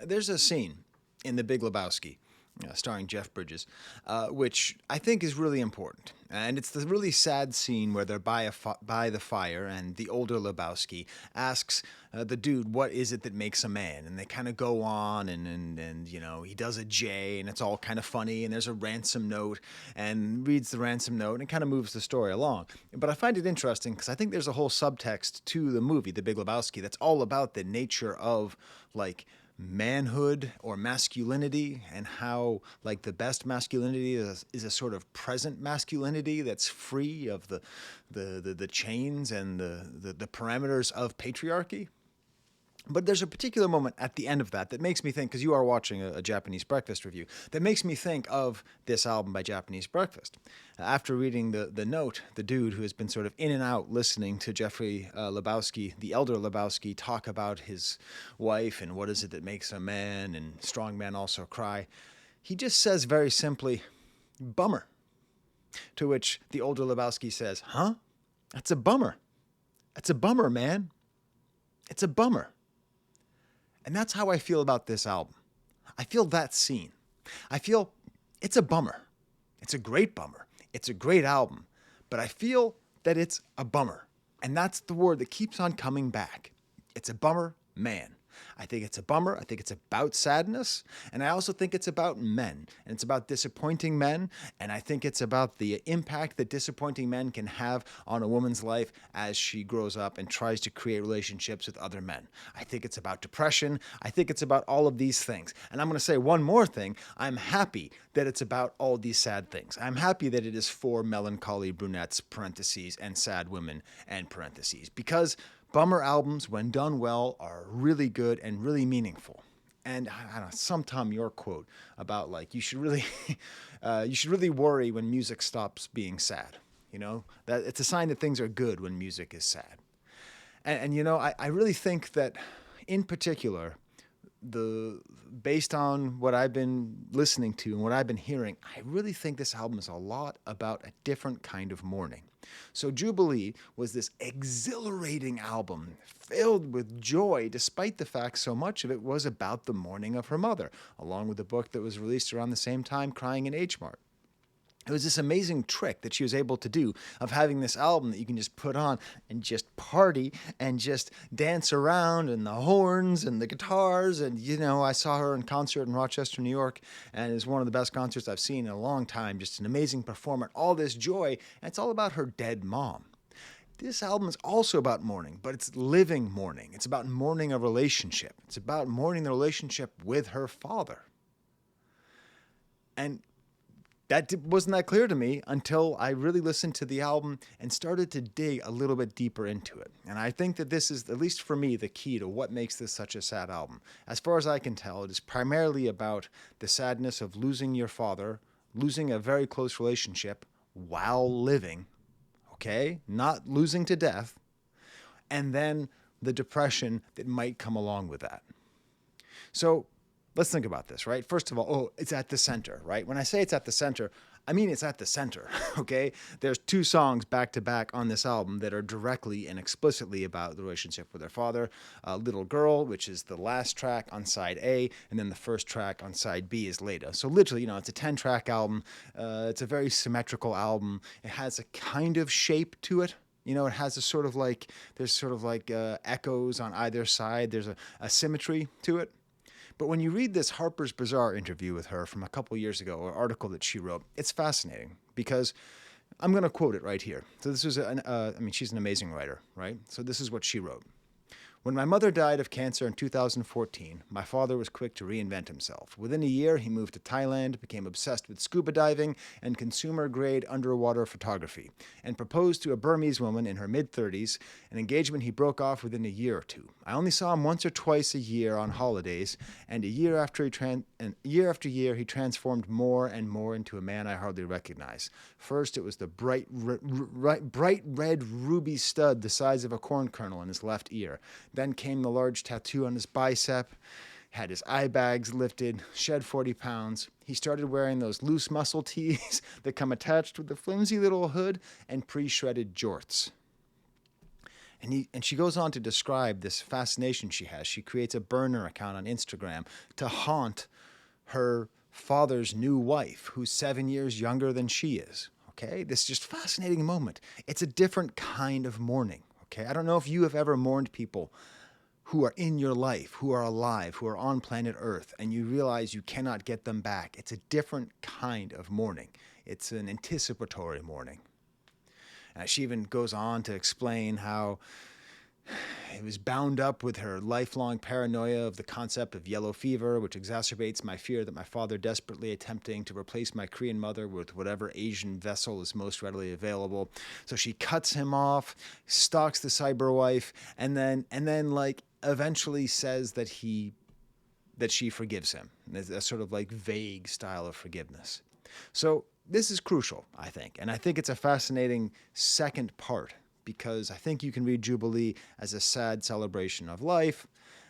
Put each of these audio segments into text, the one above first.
There's a scene in The Big Lebowski, starring Jeff Bridges, which I think is really important. And it's the really sad scene where they're by the fire, and the older Lebowski asks the dude, "What is it that makes a man?" And they kind of go on, and he does a J, and it's all kind of funny. And there's a ransom note, and reads the ransom note, and it kind of moves the story along. But I find it interesting because I think there's a whole subtext to the movie, The Big Lebowski, that's all about the nature of like manhood or masculinity, and how like the best masculinity is a sort of present masculinity that's free of the chains and the parameters of patriarchy. But there's a particular moment at the end of that makes me think, because you are watching a Japanese Breakfast review, that makes me think of this album by Japanese Breakfast. After reading the note, the dude who has been sort of in and out listening to Jeffrey Lebowski, the elder Lebowski, talk about his wife and what is it that makes a man, and strong men also cry, he just says very simply, "Bummer." To which the older Lebowski says, "Huh? That's a bummer. That's a bummer, man. It's a bummer." And that's how I feel about this album. I feel that scene. I feel it's a bummer. It's a great bummer. It's a great album. But I feel that it's a bummer. And that's the word that keeps on coming back. It's a bummer, man. I think it's a bummer. I think it's about sadness. And I also think it's about men. And it's about disappointing men. And I think it's about the impact that disappointing men can have on a woman's life as she grows up and tries to create relationships with other men. I think it's about depression. I think it's about all of these things. And I'm going to say one more thing. I'm happy that it's about all these sad things. I'm happy that it is for melancholy brunettes, parentheses, and sad women, and parentheses. Because bummer albums, when done well, are really good and really meaningful. And I don't know, some Tom York quote about like you should really worry when music stops being sad. That it's a sign that things are good when music is sad. I really think that in particular, based on what I've been listening to and what I've been hearing, I really think this album is a lot about a different kind of mourning. So Jubilee was this exhilarating album filled with joy, despite the fact so much of it was about the mourning of her mother, along with a book that was released around the same time, Crying in H Mart. It was this amazing trick that she was able to do of having this album that you can just put on and just party and just dance around, and the horns and the guitars. And, I saw her in concert in Rochester, New York, and it was one of the best concerts I've seen in a long time. Just an amazing performer, all this joy, and it's all about her dead mom. This album is also about mourning, but it's living mourning. It's about mourning a relationship. It's about mourning the relationship with her father. And wasn't that clear to me until I really listened to the album and started to dig a little bit deeper into it. And I think that this is, at least for me, the key to what makes this such a sad album. As far as I can tell, it is primarily about the sadness of losing your father, losing a very close relationship while living, okay? Not losing to death, and then the depression that might come along with that. So let's think about this, right? First of all, it's at the center, right? When I say it's at the center, I mean it's at the center, okay? There's 2 songs back to back on this album that are directly and explicitly about the relationship with her father. Little Girl, which is the last track on side A, and then the first track on side B is Leda. So literally, it's a 10-track album. It's a very symmetrical album. It has a kind of shape to it. It has there's sort of like echoes on either side. There's a symmetry to it. But when you read this Harper's Bazaar interview with her from a couple years ago, or article that she wrote, it's fascinating because I'm going to quote it right here. So this was, she's an amazing writer, right? So this is what she wrote. When my mother died of cancer in 2014, my father was quick to reinvent himself. Within a year, he moved to Thailand, became obsessed with scuba diving and consumer-grade underwater photography, and proposed to a Burmese woman in her mid-30s, an engagement he broke off within a year or 2. I only saw him once or twice a year on holidays, and year after year, he transformed more and more into a man I hardly recognize. First, it was the bright red ruby stud the size of a corn kernel in his left ear. Then came the large tattoo on his bicep, had his eye bags lifted, shed 40 pounds. He started wearing those loose muscle tees that come attached with a flimsy little hood and pre-shredded jorts. And she goes on to describe this fascination she has. She creates a burner account on Instagram to haunt her father's new wife, who's 7 years younger than she is. Okay, this just fascinating moment. It's a different kind of mourning. Okay, I don't know if you have ever mourned people who are in your life, who are alive, who are on planet Earth, and you realize you cannot get them back. It's a different kind of mourning. It's an anticipatory mourning. She even goes on to explain how it was bound up with her lifelong paranoia of the concept of yellow fever, which exacerbates my fear that my father desperately attempting to replace my Korean mother with whatever Asian vessel is most readily available. So she cuts him off, stalks the cyber wife, and then like eventually says that she forgives him. There's a sort of like vague style of forgiveness. So this is crucial, I think, and I think it's a fascinating second part, because I think you can read Jubilee as a sad celebration of life,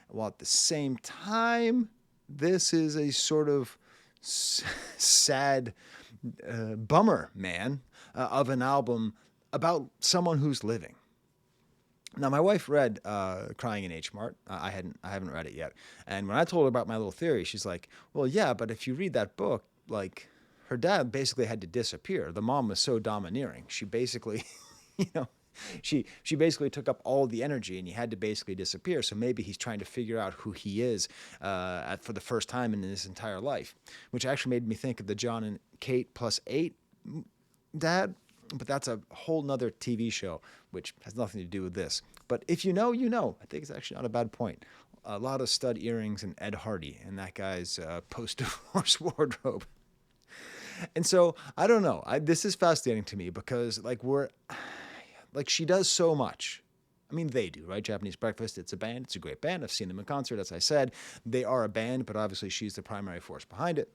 while at the same time, this is a sort of sad bummer, man, of an album about someone who's living. Now, my wife read Crying in H Mart. I haven't read it yet. And when I told her about my little theory, she's like, well, yeah, but if you read that book, like, her dad basically had to disappear. The mom was so domineering. She basically, you know, she basically took up all the energy, and he had to basically disappear. So maybe he's trying to figure out who he is for the first time in his entire life, which actually made me think of the John and Kate +8 dad. But that's a whole nother TV show, which has nothing to do with this. But if you know, you know. I think it's actually not a bad point. A lot of stud earrings and Ed Hardy in that guy's post-divorce wardrobe. And so I don't know. This is fascinating to me because she does so much. I mean, they do, right? Japanese Breakfast, it's a band. It's a great band. I've seen them in concert, as I said. They are a band, but obviously she's the primary force behind it.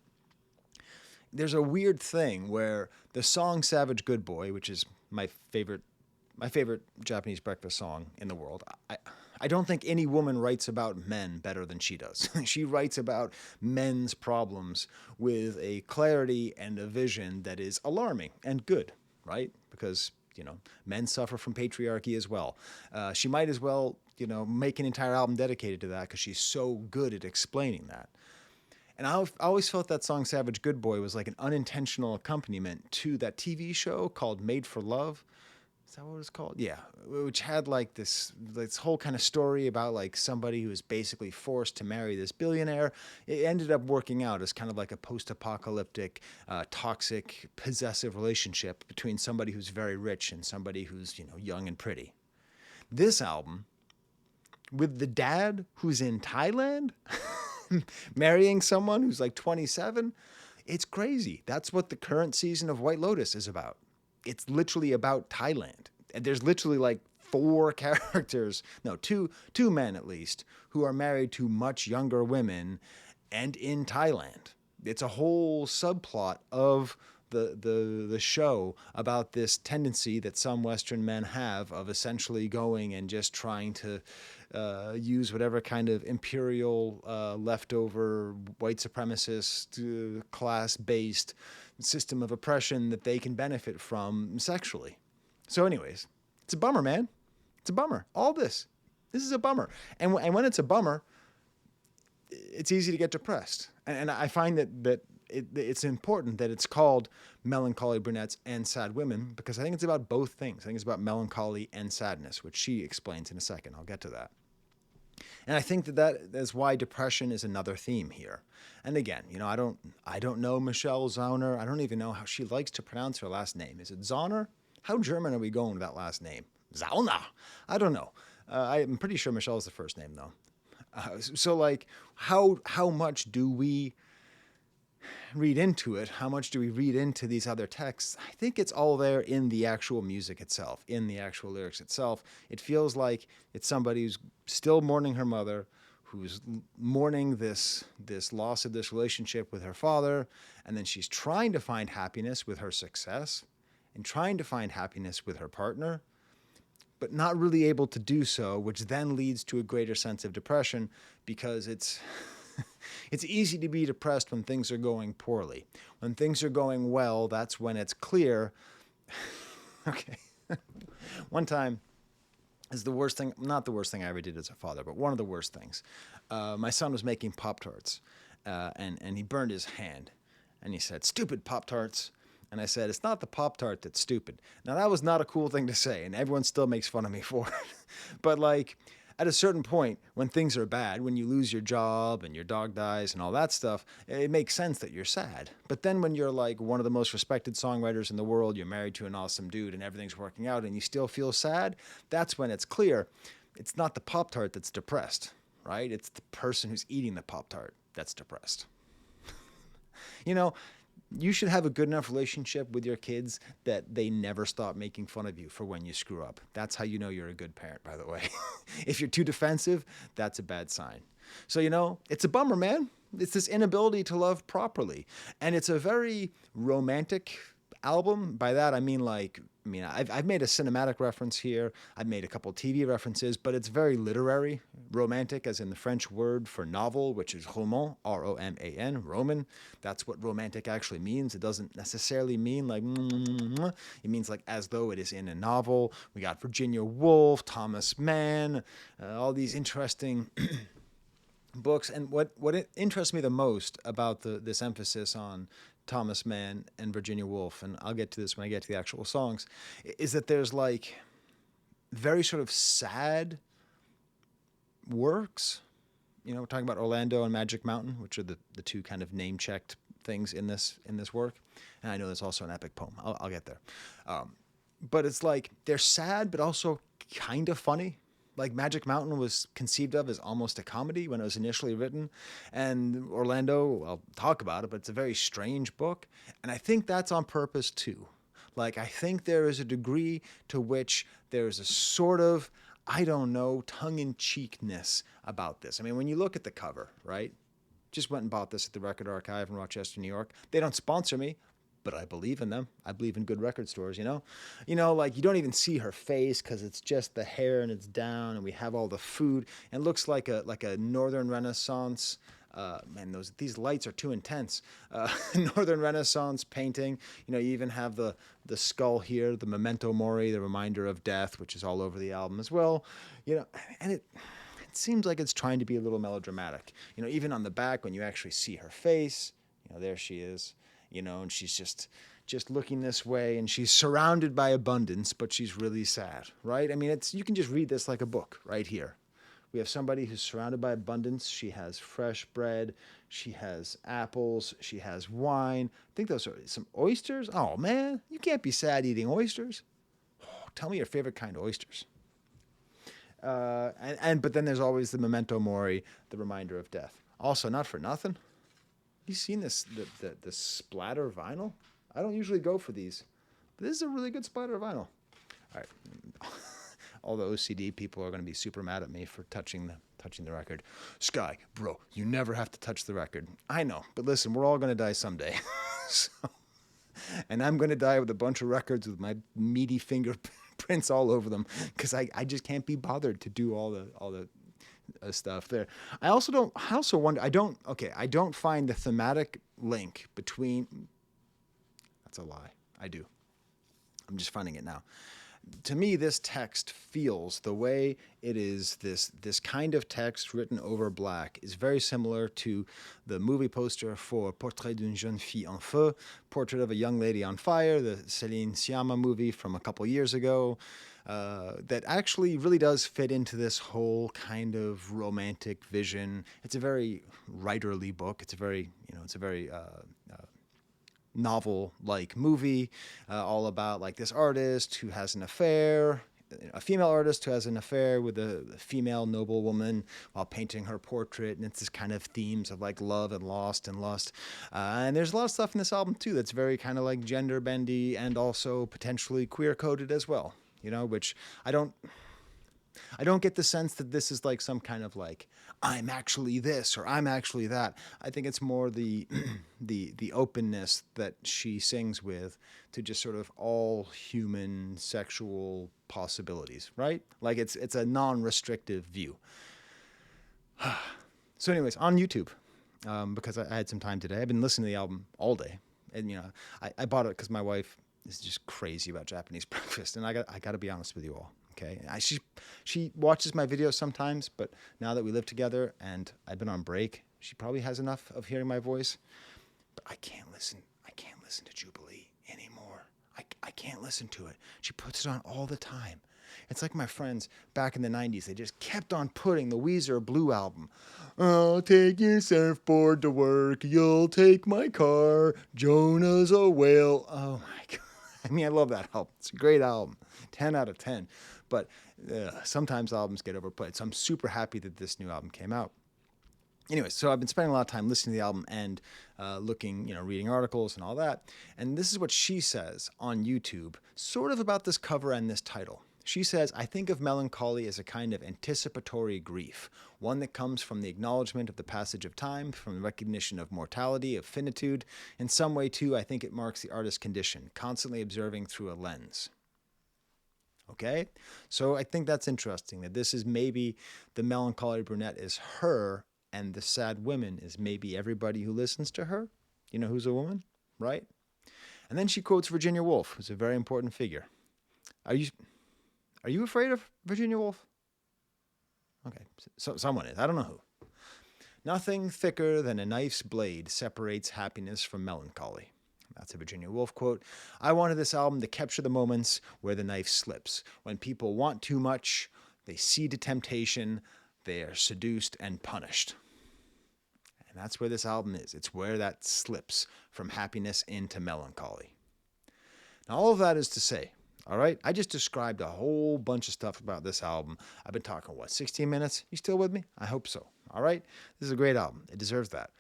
There's a weird thing where the song Savage Good Boy, which is my favorite Japanese Breakfast song in the world, I don't think any woman writes about men better than she does. She writes about men's problems with a clarity and a vision that is alarming and good, right? Because, men suffer from patriarchy as well. She might as well, make an entire album dedicated to that because she's so good at explaining that. And I always felt that song Savage Good Boy was like an unintentional accompaniment to that TV show called Made for Love. Is that what it was called? Yeah, which had like this whole kind of story about like somebody who was basically forced to marry this billionaire. It ended up working out as kind of like a post-apocalyptic, toxic, possessive relationship between somebody who's very rich and somebody who's, young and pretty. This album, with the dad who's in Thailand, marrying someone who's like 27, it's crazy. That's what the current season of White Lotus is about. It's literally about Thailand. And there's literally like four characters, no, two men at least, who are married to much younger women and in Thailand. It's a whole subplot of the show about this tendency that some Western men have of essentially going and just trying to use whatever kind of imperial, leftover, white supremacist, class-based system of oppression that they can benefit from sexually. So anyways, it's a bummer, man. It's a bummer. All this is a bummer. And when it's a bummer, it's easy to get depressed. And I find that it's important that it's called Melancholy Brunettes and Sad Women, because I think it's about both things. I think it's about melancholy and sadness, which she explains in a second. I'll get to that. And I think that is why depression is another theme here. And again, I don't know Michelle Zauner. I don't even know how she likes to pronounce her last name. Is it Zauner? How German are we going with that last name? Zauner. I don't know. I'm pretty sure Michelle is the first name though. So like, how much do we read into it? How much do we read into these other texts? I think it's all there in the actual music itself, in the actual lyrics itself. It feels like it's somebody who's still mourning her mother, who's mourning this loss of this relationship with her father, and then she's trying to find happiness with her success and trying to find happiness with her partner, but not really able to do so, which then leads to a greater sense of depression because it's easy to be depressed when things are going poorly. When things are going well, that's when it's clear. Okay. One time, is the worst thing, not the worst thing I ever did as a father, but one of the worst things. My son was making Pop-Tarts, and he burned his hand. And he said, "Stupid Pop-Tarts." And I said, "It's not the Pop-Tart that's stupid." Now, that was not a cool thing to say, and everyone still makes fun of me for it. But, like, at a certain point, when things are bad, when you lose your job and your dog dies and all that stuff, it makes sense that you're sad. But then when you're like one of the most respected songwriters in the world, you're married to an awesome dude and everything's working out and you still feel sad, that's when it's clear it's not the Pop-Tart that's depressed, right? It's the person who's eating the Pop-Tart that's depressed. You know, you should have a good enough relationship with your kids that they never stop making fun of you for when you screw up. That's how you know you're a good parent, by the way. If you're too defensive, that's a bad sign. So, it's a bummer, man. It's this inability to love properly. And it's a very romantic album. By that, I mean, I've made a cinematic reference here. I've made a couple TV references, but it's very literary, romantic, as in the French word for novel, which is roman, Roman, Roman. That's what romantic actually means. It doesn't necessarily mean like, it means like as though it is in a novel. We got Virginia Woolf, Thomas Mann, all these interesting books. And what interests me the most about this emphasis on Thomas Mann and Virginia Woolf, and I'll get to this when I get to the actual songs, is that there's like very sort of sad works. We're talking about Orlando and Magic Mountain, which are the two kind of name-checked things in this work. And I know there's also an epic poem. I'll get there. But it's like they're sad, but also kind of funny. Like Magic Mountain was conceived of as almost a comedy when it was initially written. And Orlando, I'll talk about it, but it's a very strange book. And I think that's on purpose too. Like, I think there is a degree to which there's a sort of, I don't know, tongue-in-cheekness about this. I mean, when you look at the cover, right? Just went and bought this at the Record Archive in Rochester, New York. They don't sponsor me, but I believe in them. I believe in good record stores, like you don't even see her face because it's just the hair and it's down, and we have all the food, and it looks like a Northern Renaissance. Man, these lights are too intense. Northern Renaissance painting. You even have the skull here, the memento mori, the reminder of death, which is all over the album as well. And it seems like it's trying to be a little melodramatic. Even on the back when you actually see her face, there she is. And she's just looking this way, and she's surrounded by abundance, but she's really sad, right? I mean, you can just read this like a book right here. We have somebody who's surrounded by abundance. She has fresh bread. She has apples. She has wine. I think those are some oysters. Oh, man, you can't be sad eating oysters. Oh, tell me your favorite kind of oysters. But then there's always the memento mori, the reminder of death. Also, not for nothing, you seen this the splatter vinyl? I don't usually go for these, but this is a really good splatter vinyl. All right, all the OCD people are going to be super mad at me for touching the record. Sky, bro, you never have to touch the record. I know, but listen, we're all going to die someday. And I'm going to die with a bunch of records with my meaty fingerprints all over them because I just can't be bothered to do all the stuff there. I also wonder, I don't find the thematic link between, that's a lie. I do. I'm just finding it now. To me, this text feels the way it is, this kind of text written over black is very similar to the movie poster for Portrait d'une jeune fille en feu, Portrait of a Young Lady on Fire, the Céline Sciamma movie from a couple years ago, that actually really does fit into this whole kind of romantic vision. It's a very writerly book. It's a very novel-like movie, all about like this artist who has an affair, a female artist who has an affair with a female noblewoman while painting her portrait, and it's this kind of themes of like love and lost and lust. And there's a lot of stuff in this album too that's very kind of like gender bendy and also potentially queer coded as well. Which I don't get the sense that this is like some kind of like, I'm actually this or I'm actually that. I think it's more the openness that she sings with to just sort of all human sexual possibilities, right? Like it's a non-restrictive view. So anyways, on YouTube, because I had some time today, I've been listening to the album all day. And, I bought it because my wife is just crazy about Japanese breakfast. And I got to be honest with you all. okay? She watches my videos sometimes, but now that we live together and I've been on break, she probably has enough of hearing my voice. But I can't listen to Jubilee anymore. I can't listen to it. She puts it on all the time. It's like my friends back in the 90s. They just kept on putting the Weezer Blue album. I'll take your surfboard to work. You'll take my car. Jonah's a whale. Oh my God. I mean, I love that album. It's a great album. 10 out of 10. But sometimes albums get overplayed. So I'm super happy that this new album came out. Anyway, so I've been spending a lot of time listening to the album and looking, reading articles and all that. And this is what she says on YouTube, sort of about this cover and this title. She says, I think of melancholy as a kind of anticipatory grief, one that comes from the acknowledgement of the passage of time, from the recognition of mortality, of finitude. In some way, too, I think it marks the artist's condition, constantly observing through a lens. Okay? So I think that's interesting, that this is maybe the Melancholy Brunette is her, and the sad women is maybe everybody who listens to her. You know who's a woman, right? And then she quotes Virginia Woolf, who's a very important figure. Are you afraid of Virginia Woolf? Okay, so someone is. I don't know who. Nothing thicker than a knife's blade separates happiness from melancholy. That's a Virginia Woolf quote. I wanted this album to capture the moments where the knife slips. When people want too much, they cede to temptation, they are seduced and punished. And that's where this album is. It's where that slips from happiness into melancholy. Now, all of that is to say, all right, I just described a whole bunch of stuff about this album. I've been talking, 16 minutes? You still with me? I hope so. All right? This is a great album. It deserves that.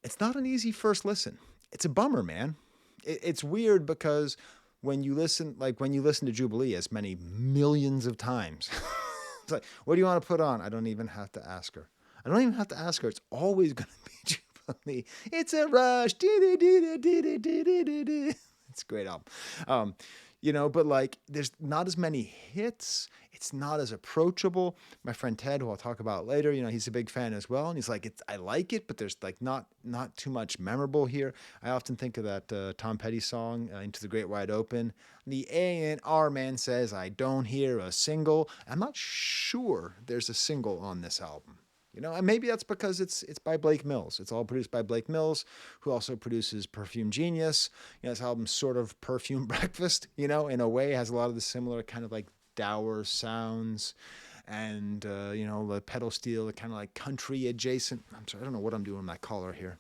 It's not an easy first listen. It's a bummer, man. It's weird because when you listen to Jubilee as many millions of times, it's like, what do you want to put on? I don't even have to ask her. It's always going to be Jubilee. It's a rush. It's a great album. But like, there's not as many hits. It's not as approachable. My friend Ted, who I'll talk about later, he's a big fan as well. And he's like, I like it, but there's like not too much memorable here. I often think of that Tom Petty song, Into the Great Wide Open. The A&R man says, I don't hear a single. I'm not sure there's a single on this album. And maybe that's because it's by Blake Mills. It's all produced by Blake Mills, who also produces Perfume Genius. This album's sort of Perfume Breakfast, in a way, has a lot of the similar kind of like dour sounds and, the pedal steel, the kind of like country adjacent. I'm sorry, I don't know what I'm doing with my collar here.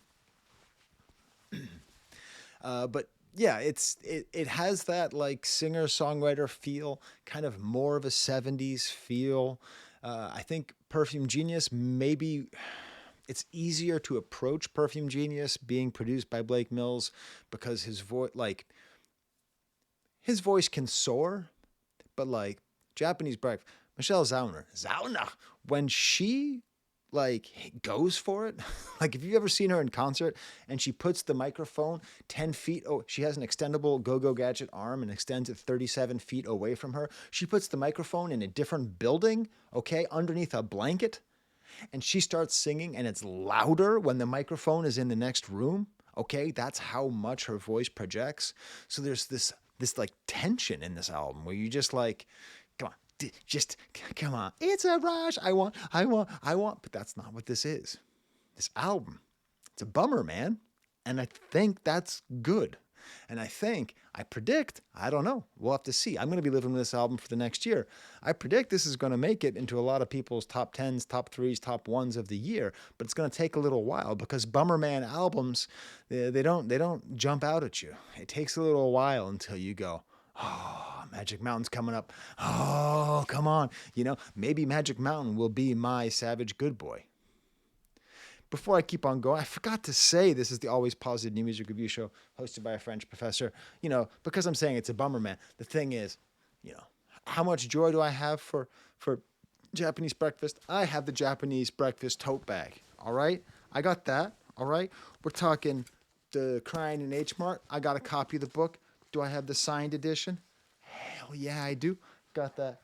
But yeah, it has that like singer-songwriter feel, kind of more of a 70s feel. I think Perfume Genius, maybe it's easier to approach Perfume Genius being produced by Blake Mills because his voice can soar, but like Japanese Breakfast, Michelle Zauner, when she goes for it, like if you've ever seen her in concert and she puts the microphone 10 feet, she has an extendable Go-Go Gadget arm and extends it 37 feet away from her. She puts the microphone in a different building, okay, underneath a blanket, and she starts singing and it's louder when the microphone is in the next room, okay? That's how much her voice projects. So there's this like tension in this album where you just like, come on. It's a rush. I want. But that's not what this is. This album, it's a bummer, man. And I think that's good. And I predict, I don't know. We'll have to see. I'm going to be living with this album for the next year. I predict this is going to make it into a lot of people's top 10s, top 3s, top 1s of the year. But it's going to take a little while because Bummer Man albums, they don't jump out at you. It takes a little while until you go, oh, Magic Mountain's coming up. Oh, come on. Maybe Magic Mountain will be my Savage Good Boy. Before I keep on going, I forgot to say this is the Always Positive New Music Review show hosted by a French professor. Because I'm saying it's a bummer, man. The thing is, how much joy do I have for Japanese breakfast? I have the Japanese breakfast tote bag, all right? I got that, all right? We're talking the Crying in H Mart. I got a copy of the book. Do I have the signed edition? Hell yeah, I do. Got that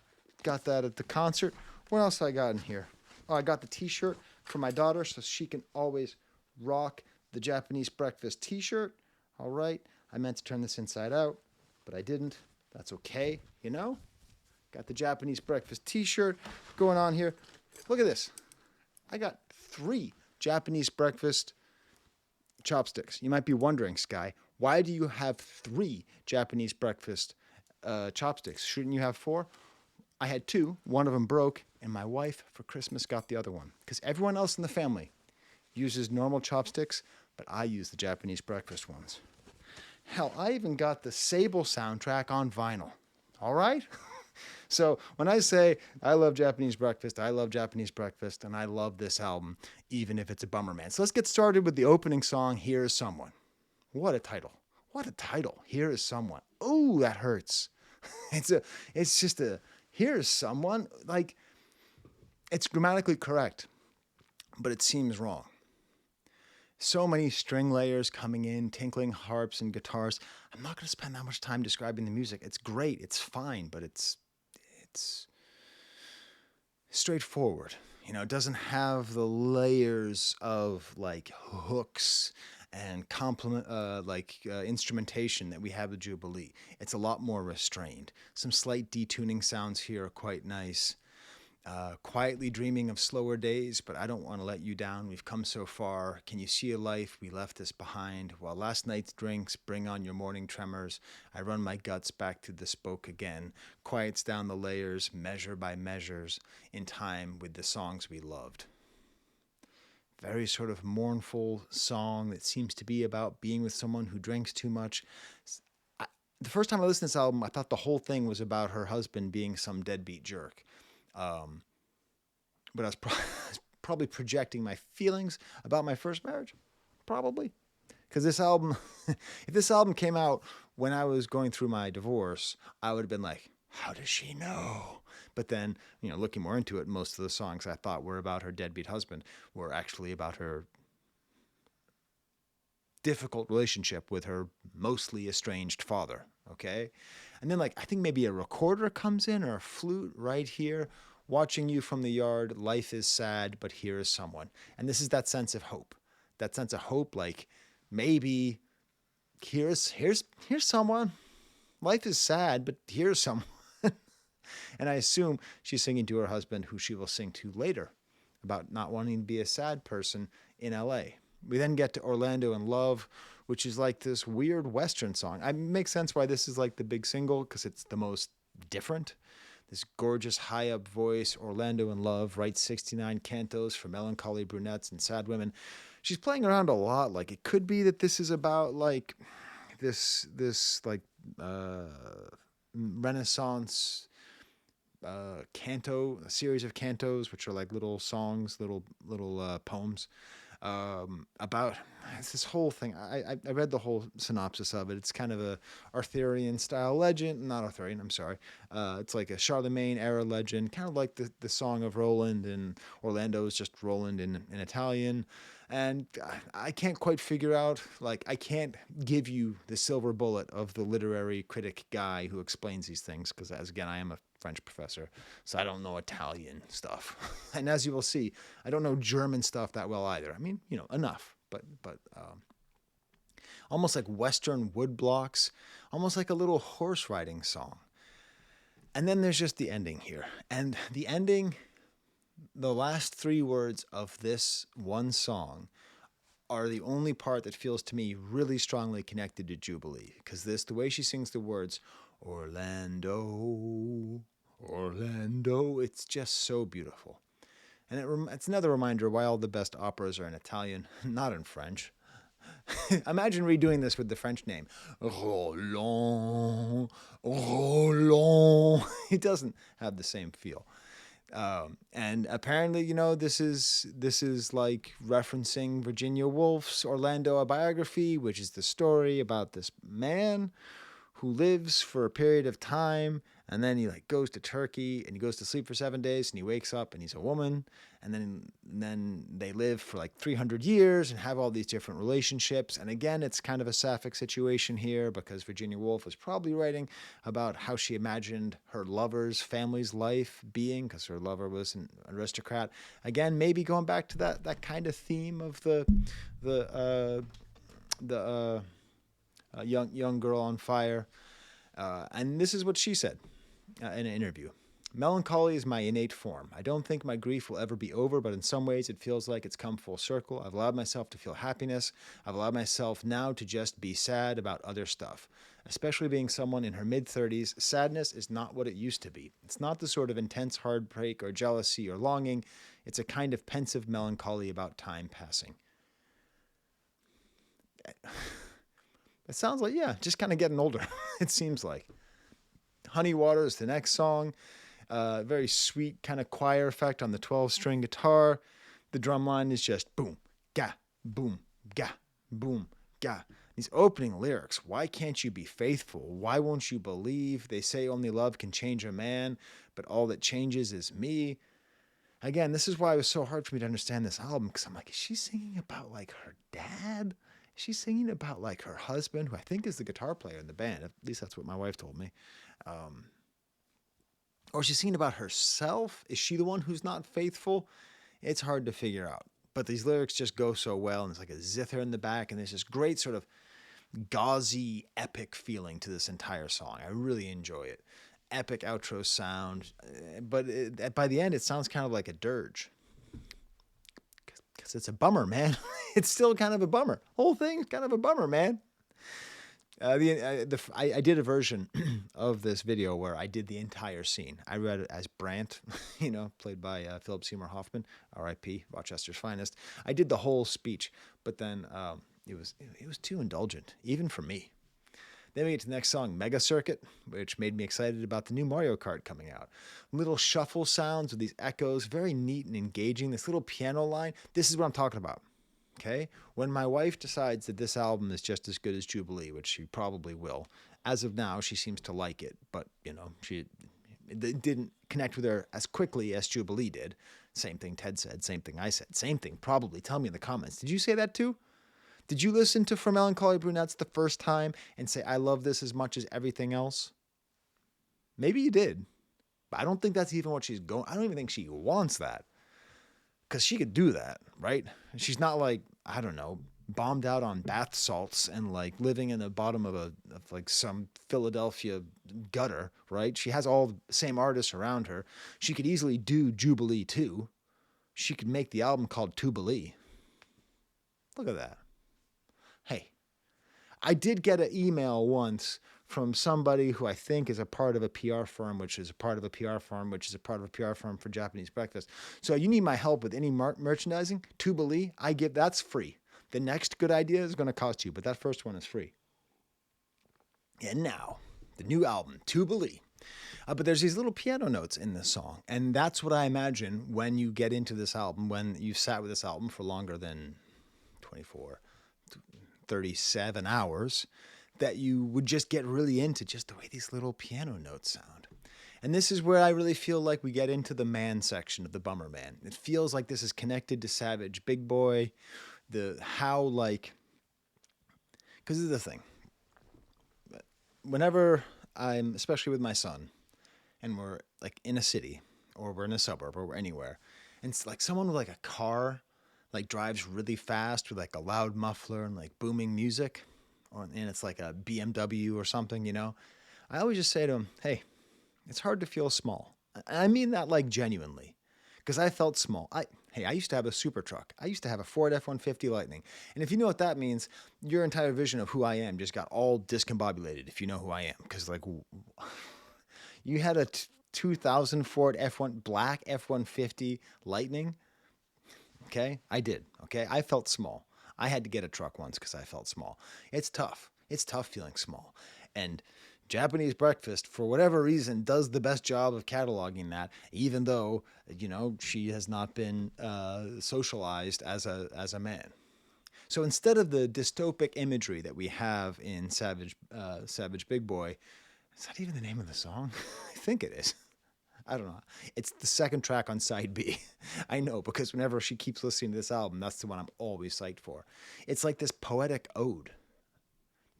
at the concert. What else I got in here? Oh, I got the t-shirt for my daughter so she can always rock the Japanese breakfast t-shirt. All right. I meant to turn this inside out, but I didn't. That's okay, you know? Got the Japanese breakfast t-shirt going on here. Look at this. I got 3 Japanese breakfast chopsticks. You might be wondering, Sky, why do you have 3 Japanese breakfast chopsticks? Shouldn't you have 4? I had 2. One of them broke, and my wife for Christmas got the other one. Because everyone else in the family uses normal chopsticks, but I use the Japanese breakfast ones. Hell, I even got the Sable soundtrack on vinyl. All right? So when I say I love Japanese breakfast, I love Japanese breakfast, and I love this album, even if it's a bummer, man. So let's get started with the opening song, Here Is Someone. What a title. What a title. Here Is Someone. Ooh, that hurts. It's just a, here is someone. Like, it's grammatically correct, but it seems wrong. So many string layers coming in, tinkling harps and guitars. I'm not going to spend that much time describing the music. It's great. It's fine, but it's straightforward. You know, it doesn't have the layers of like hooks and instrumentation that we have with Jubilee. It's a lot more restrained. Some slight detuning sounds here are quite nice. Quietly dreaming of slower days, but I don't want to let you down. We've come so far. Can you see a life we left us behind? While last night's drinks bring on your morning tremors, I run my guts back to the spoke again. Quiets down the layers, measure by measures, in time with the songs we loved. Very sort of mournful song that seems to be about being with someone who drinks too much. The first time I listened to this album, I thought the whole thing was about her husband being some deadbeat jerk. But I was probably projecting my feelings about my first marriage. Probably. Because this album, if this album came out when I was going through my divorce, I would have been like, how does she know? But then, you know, looking more into it, most of the songs I thought were about her deadbeat husband were actually about her difficult relationship with her mostly estranged father. Okay? And then, like, I think maybe a recorder comes in or a flute right here. Watching you from the yard, life is sad, but here is someone. And this is that sense of hope. That sense of hope, like maybe here's someone. Life is sad, but here's someone. And I assume she's singing to her husband, who she will sing to later, about not wanting to be a sad person in LA. We then get to Orlando in Love, which is like this weird Western song. It makes sense why this is like the big single, because it's the most different. This gorgeous high-up voice, Orlando in Love, writes 69 cantos for melancholy brunettes and sad women. She's playing around a lot. Like, it could be that this is about like this like Renaissance canto, a series of cantos, which are like little songs, little poems. About this whole thing. I read the whole synopsis of it. It's kind of a Arthurian style legend. Not Arthurian, I'm sorry. It's like a Charlemagne era legend, kind of like the Song of Roland, and Orlando is just Roland in Italian. And I can't quite figure out, like, I can't give you the silver bullet of the literary critic guy who explains these things, because, as again, I am a French professor, so I don't know Italian stuff. And as you will see, I don't know German stuff that well either. I mean, you know, enough, but almost like Western woodblocks, almost like a little horse riding song. And then there's just the ending here. And the ending, the last 3 words of this one song are the only part that feels to me really strongly connected to Jubilee. Because the way she sings the words, Orlando, Orlando, it's just so beautiful. And it's another reminder why all the best operas are in Italian, not in French. Imagine redoing this with the French name. Roland, Roland. It doesn't have the same feel. And apparently, you know, this is like referencing Virginia Woolf's Orlando, a biography, which is the story about this man who lives for a period of time, and then he like goes to Turkey and he goes to sleep for 7 days and he wakes up and he's a woman, and then they live for like 300 years and have all these different relationships. And again, it's kind of a sapphic situation here, because Virginia Woolf was probably writing about how she imagined her lover's family's life being, because her lover was an aristocrat. Again, maybe going back to that kind of theme of the young girl on fire. And this is what she said in an interview. Melancholy is my innate form. I don't think my grief will ever be over, but in some ways it feels like it's come full circle. I've allowed myself to feel happiness. I've allowed myself now to just be sad about other stuff. Especially being someone in her mid-30s, sadness is not what it used to be. It's not the sort of intense heartbreak or jealousy or longing. It's a kind of pensive melancholy about time passing. It sounds like, yeah, just kind of getting older, it seems like. Honey Water is the next song. Very sweet kind of choir effect on the 12-string guitar. The drum line is just boom, ga, boom, ga, boom, ga. These opening lyrics, why can't you be faithful? Why won't you believe? They say only love can change a man, but all that changes is me. Again, this is why it was so hard for me to understand this album, because I'm like, is she singing about like her dad? Is she singing about like her husband, who I think is the guitar player in the band? At least that's what my wife told me. Or is she singing about herself? Is she the one who's not faithful? It's hard to figure out. But these lyrics just go so well, and it's like a zither in the back, and there's this great sort of gauzy, epic feeling to this entire song. I really enjoy it. Epic outro sound, but by the end, it sounds kind of like a dirge. Because it's a bummer, man. It's still kind of a bummer. Whole thing's kind of a bummer, man. I did a version of this video where I did the entire scene. I read it as Brant, played by Philip Seymour Hoffman, R.I.P., Rochester's finest. I did the whole speech, but then it was too indulgent, even for me. Then we get to the next song, Mega Circuit, which made me excited about the new Mario Kart coming out. Little shuffle sounds with these echoes, very neat and engaging. This little piano line, this is what I'm talking about. Okay? When my wife decides that this album is just as good as Jubilee, which she probably will, as of now, she seems to like it, but, it didn't connect with her as quickly as Jubilee did. Same thing Ted said, same thing I said, same thing probably. Tell me in the comments. Did you say that too? Did you listen to For Melancholy Brunettes the first time and say, I love this as much as everything else? Maybe you did, but I don't think that's even what she's going. I don't even think she wants that. Because she could do that, right? She's not like, I don't know, bombed out on bath salts and like living in the bottom of like some Philadelphia gutter, right? She has all the same artists around her. She could easily do Jubilee too. She could make the album called Tubilee. Look at that. Hey, I did get an email once from somebody who I think is a part of a PR firm, which is a part of a PR firm, which is a part of a PR firm for Japanese breakfast. So you need my help with any merchandising, Tubilee, that's free. The next good idea is going to cost you, but that first one is free. And now, the new album, Tubilee. But there's these little piano notes in this song, and that's what I imagine when you get into this album, when you've sat with this album for longer than 37 hours, that you would just get really into just the way these little piano notes sound. And this is where I really feel like we get into the man section of the Bummer Man. It feels like this is connected to Savage Big Boy, because this is the thing. Whenever I'm, especially with my son, and we're like in a city, or we're in a suburb, or we're anywhere, and it's like someone with like a car like drives really fast with like a loud muffler and like booming music, and it's like a BMW or something, I always just say to him, hey, it's hard to feel small. And I mean that like genuinely, because I felt small. I used to have a super truck. I used to have a Ford F-150 Lightning. And if you know what that means, your entire vision of who I am just got all discombobulated if you know who I am. Because like you had a 2000 Ford black F-150 Lightning. Okay, I did. Okay, I felt small. I had to get a truck once because I felt small. It's tough. It's tough feeling small. And Japanese Breakfast, for whatever reason, does the best job of cataloging that, even though, she has not been socialized as a man. So instead of the dystopic imagery that we have in Savage Big Boy, is that even the name of the song? I think it is. I don't know. It's the second track on side B. I know, because whenever she keeps listening to this album, that's the one I'm always psyched for. It's like this poetic ode.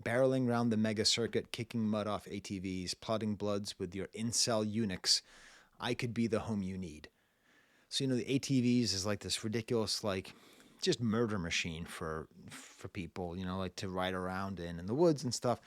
Barreling round the mega circuit, kicking mud off ATVs, plotting bloods with your incel eunuchs. I could be the home you need. So, the ATVs is like this ridiculous, like, just murder machine for people, like to ride around in the woods and stuff.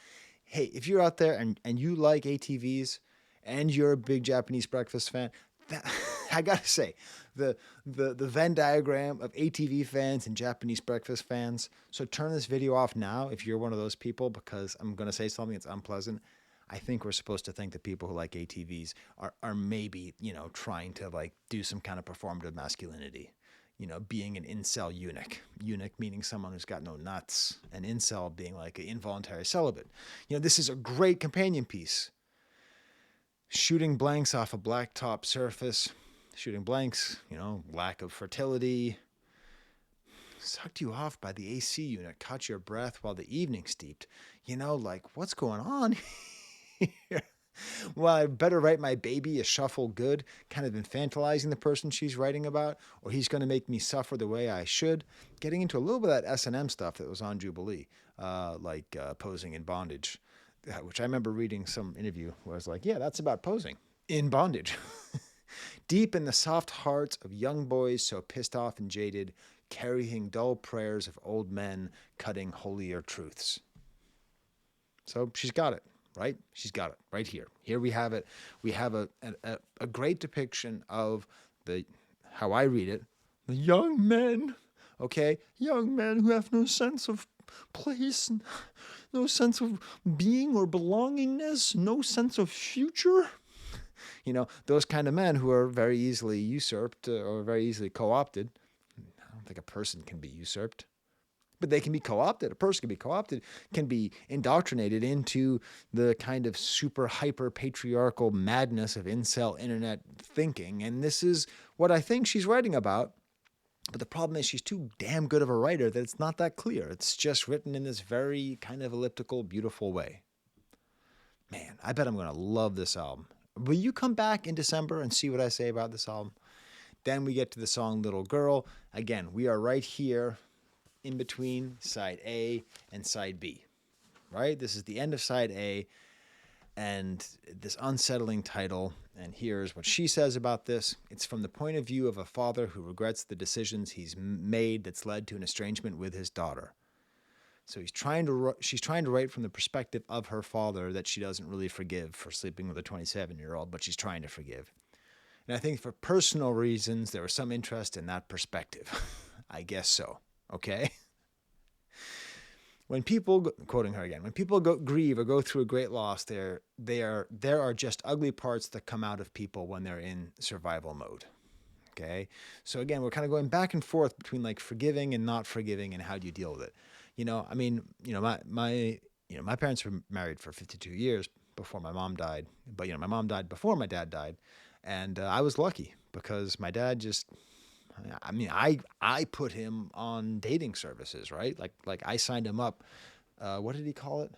hey, if you're out there and you like ATVs and you're a big Japanese breakfast fan, that, I gotta say, the Venn diagram of ATV fans and Japanese breakfast fans. So turn this video off now if you're one of those people, because I'm gonna say something that's unpleasant. I think we're supposed to think that people who like ATVs are maybe, trying to like do some kind of performative masculinity. Being an incel eunuch. Eunuch meaning someone who's got no nuts. An incel being like an involuntary celibate. This is a great companion piece. Shooting blanks off a blacktop surface. Shooting blanks, lack of fertility. Sucked you off by the AC unit. Caught your breath while the evening steeped. Like, what's going on here? Well, I better write my baby a shuffle good, kind of infantilizing the person she's writing about, or he's going to make me suffer the way I should. Getting into a little bit of that S&M stuff that was on Jubilee, like posing in bondage, which I remember reading some interview where I was like, yeah, that's about posing in bondage. Deep in the soft hearts of young boys so pissed off and jaded, carrying dull prayers of old men, cutting holier truths. So she's got it. Right? She's got it right here. Here we have it. We have a great depiction of how I read it, the young men, okay? Young men who have no sense of place, no sense of being or belongingness, no sense of future. Those kind of men who are very easily usurped or very easily co-opted. I don't think a person can be usurped. But they can be co-opted. A person can be co-opted, can be indoctrinated into the kind of super hyper patriarchal madness of incel internet thinking. And this is what I think she's writing about. But the problem is she's too damn good of a writer that it's not that clear. It's just written in this very kind of elliptical, beautiful way. Man, I bet I'm going to love this album. Will you come back in December and see what I say about this album? Then we get to the song Little Girl. Again, we are right here in between side A and side B, right? This is the end of side A and this unsettling title. And here's what she says about this. It's from the point of view of a father who regrets the decisions he's made that's led to an estrangement with his daughter. So she's trying to write from the perspective of her father that she doesn't really forgive for sleeping with a 27-year-old, but she's trying to forgive. And I think for personal reasons, there was some interest in that perspective. I guess so. Okay? When people, quoting her again, when people grieve or go through a great loss, there are just ugly parts that come out of people when they're in survival mode. Okay? So again, we're kind of going back and forth between like forgiving and not forgiving and how do you deal with it. My parents were married for 52 years before my mom died. But, my mom died before my dad died. And I was lucky because my dad I put him on dating services, right? Like I signed him up. What did he call it?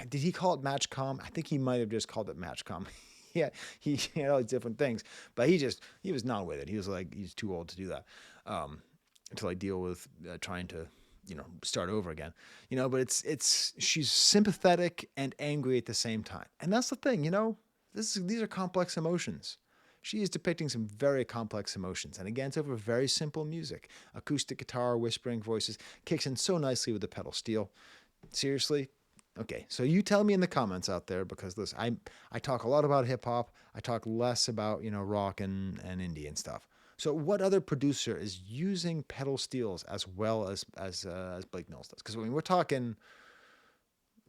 Did he call it Matchcom? I think he might have just called it Matchcom. Yeah, he had all these different things, but he was not with it. He was like, he's too old to do that. To like deal with trying to, start over again, but she's sympathetic and angry at the same time. And that's the thing, these are complex emotions. She is depicting some very complex emotions. And again, it's over very simple music. Acoustic guitar, whispering voices, kicks in so nicely with the pedal steel. Seriously? Okay, so you tell me in the comments out there, because listen, I talk a lot about hip hop. I talk less about, rock and indie and stuff. So what other producer is using pedal steels as well as Blake Mills does? Because we're talking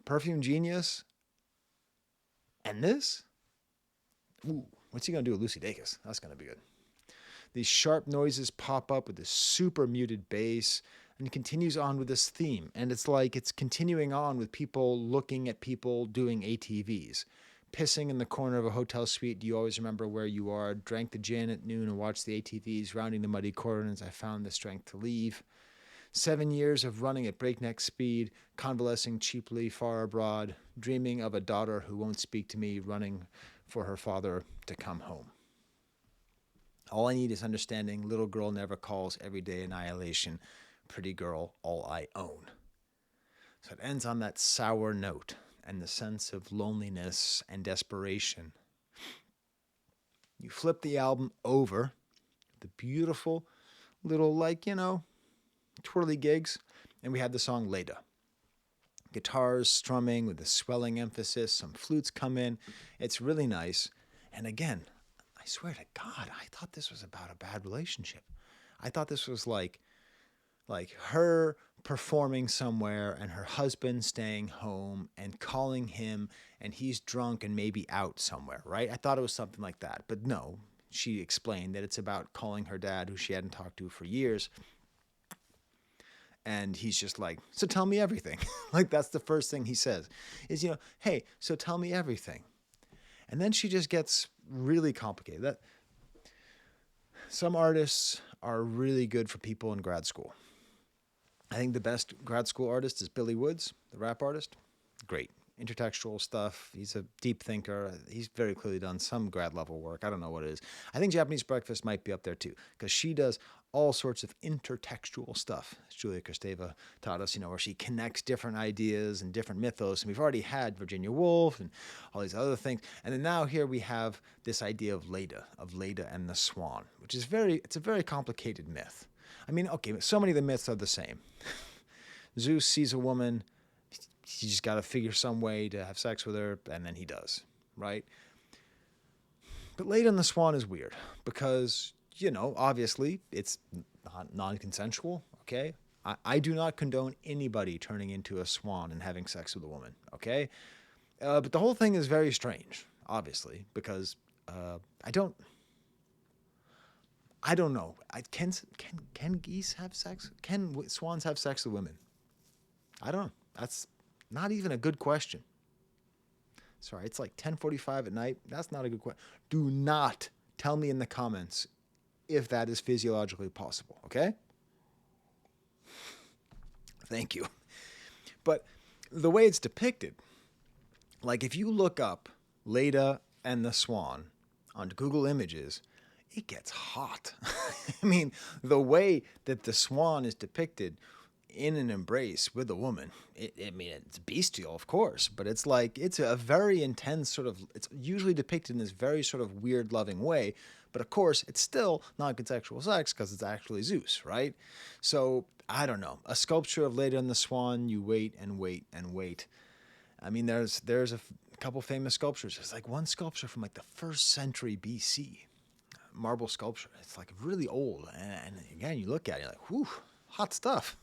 Perfume Genius and this. Ooh, what's he gonna do with Lucy Dacus? That's gonna be good. These sharp noises pop up with this super muted bass, and it continues on with this theme. And it's like it's continuing on with people looking at people doing ATVs. Pissing in the corner of a hotel suite. Do you always remember where you are? Drank the gin at noon and watched the ATVs rounding the muddy corners. I found the strength to leave. 7 years of running at breakneck speed, convalescing cheaply far abroad, dreaming of a daughter who won't speak to me, running for her father to come home. All I need is understanding. Little girl never calls. Everyday annihilation. Pretty girl, all I own. So it ends on that sour note and the sense of loneliness and desperation. You flip the album over, the beautiful little, twirly gigs, and we have the song Leda. guitars strumming with a swelling emphasis. Some flutes come in. It's really nice. And again, I swear to God, I thought this was about a bad relationship. I thought this was like her performing somewhere and her husband staying home and calling him and he's drunk and maybe out somewhere, right? I thought it was something like that. But no, she explained that it's about calling her dad, who she hadn't talked to for years. And he's just like, so tell me everything. Like, that's the first thing he says is, hey, so tell me everything. And then she just gets really complicated. That some artists are really good for people in grad school. I think the best grad school artist is Billy Woods, the rap artist. Great. Intertextual stuff. He's a deep thinker. He's very clearly done some grad level work. I don't know what it is. I think Japanese Breakfast might be up there too, because she does all sorts of intertextual stuff. As Julia Kristeva taught us, where she connects different ideas and different mythos. And we've already had Virginia Woolf and all these other things. And then now here we have this idea of Leda and the swan, which is it's a very complicated myth. I mean, okay, so many of the myths are the same. Zeus sees a woman, he just got to figure some way to have sex with her, and then he does, right? But Leda and the Swan is weird because, obviously it's not non-consensual, okay? I do not condone anybody turning into a swan and having sex with a woman, okay? But the whole thing is very strange, obviously, because I don't know. Can geese have sex? Can swans have sex with women? I don't know. That's not even a good question. Sorry, it's like 10:45 at night. That's not a good question. Do not tell me in the comments if that is physiologically possible, okay? Thank you. But the way it's depicted, like if you look up Leda and the Swan on Google Images, it gets hot. I mean, the way that the swan is depicted in an embrace with a woman, it's bestial, of course, but it's a very intense sort of, it's usually depicted in this very sort of weird, loving way. But of course, it's still non-consensual sex because it's actually Zeus, right? So, I don't know. A sculpture of Leda and the Swan, you wait and wait and wait. I mean, there's a couple famous sculptures. There's like one sculpture from like the 1st century BC. Marble sculpture. It's like really old. And again, you look at it, you're like, whew, hot stuff.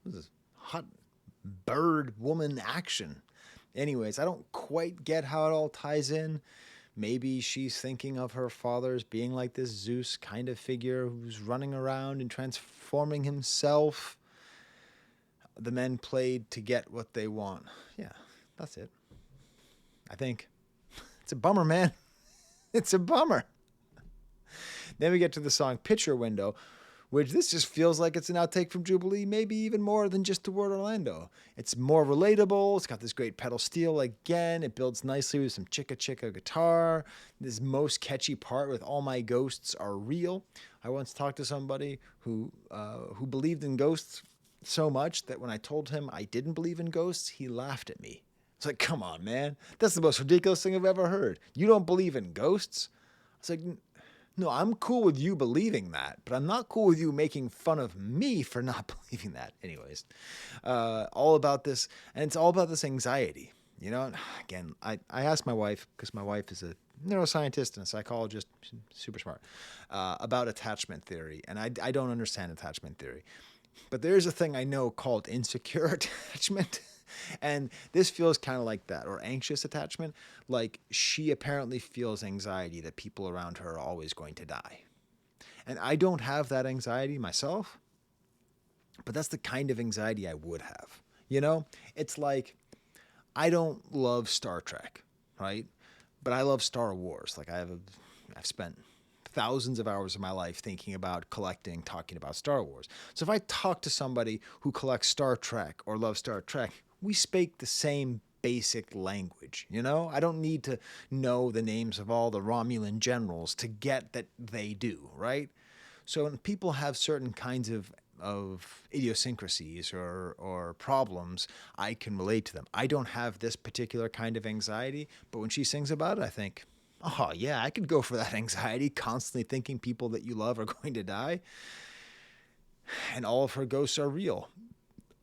This is hot bird woman action. Anyways, I don't quite get how it all ties in. Maybe she's thinking of her father as being like this Zeus kind of figure who's running around and transforming himself. The men played to get what they want. Yeah, that's it. I think. It's a bummer, man. It's a bummer. Then we get to the song Picture Window, which this just feels like it's an outtake from Jubilee, maybe even more than just the word Orlando. It's more relatable. It's got this great pedal steel again. It builds nicely with some chicka chicka guitar. This most catchy part with all my ghosts are real. I once talked to somebody who believed in ghosts so much that when I told him I didn't believe in ghosts, he laughed at me. It's like, come on, man. That's the most ridiculous thing I've ever heard. You don't believe in ghosts? It's like, no, I'm cool with you believing that, but I'm not cool with you making fun of me for not believing that. Anyways, all about this, and it's all about this anxiety. Again, I asked my wife, because my wife is a neuroscientist and a psychologist, she's super smart, about attachment theory, and I don't understand attachment theory. But there's a thing I know called insecure attachment. And this feels kind of like that, or anxious attachment. Like she apparently feels anxiety that people around her are always going to die. And I don't have that anxiety myself, but that's the kind of anxiety I would have. It's like I don't love Star Trek, right? But I love Star Wars. Like I've spent thousands of hours of my life thinking about collecting, talking about Star Wars. So if I talk to somebody who collects Star Trek or loves Star Trek, we speak the same basic language, I don't need to know the names of all the Romulan generals to get that they do, right? So when people have certain kinds of idiosyncrasies or problems, I can relate to them. I don't have this particular kind of anxiety, but when she sings about it, I think, oh yeah, I could go for that anxiety, constantly thinking people that you love are going to die. And all of her ghosts are real.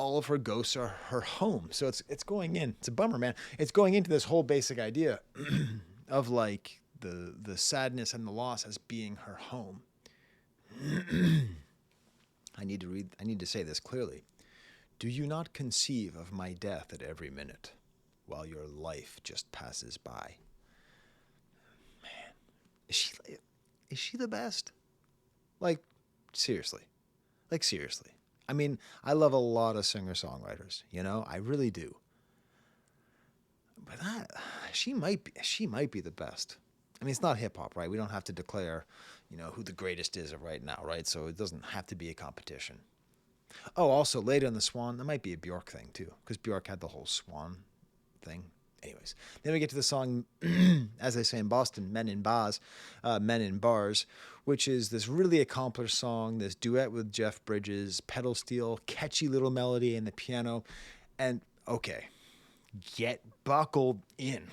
all of her ghosts are her home. So it's going in. It's a bummer, man. It's going into this whole basic idea of like the sadness and the loss as being her home. I need to say this clearly. Do you not conceive of my death at every minute, while your life just passes by? Man, is she the best? Like, seriously. Like, seriously. I mean, I love a lot of singer-songwriters, you know? I really do. But she might be the best. I mean, it's not hip-hop, right? We don't have to declare, who the greatest is right now, right? So it doesn't have to be a competition. Oh, also, Lady on the Swan, that might be a Bjork thing, too, because Bjork had the whole swan thing. Anyways, then we get to the song, as they say in Boston, Men in Bars, which is this really accomplished song, this duet with Jeff Bridges, pedal steel, catchy little melody and the piano. And, okay, get buckled in,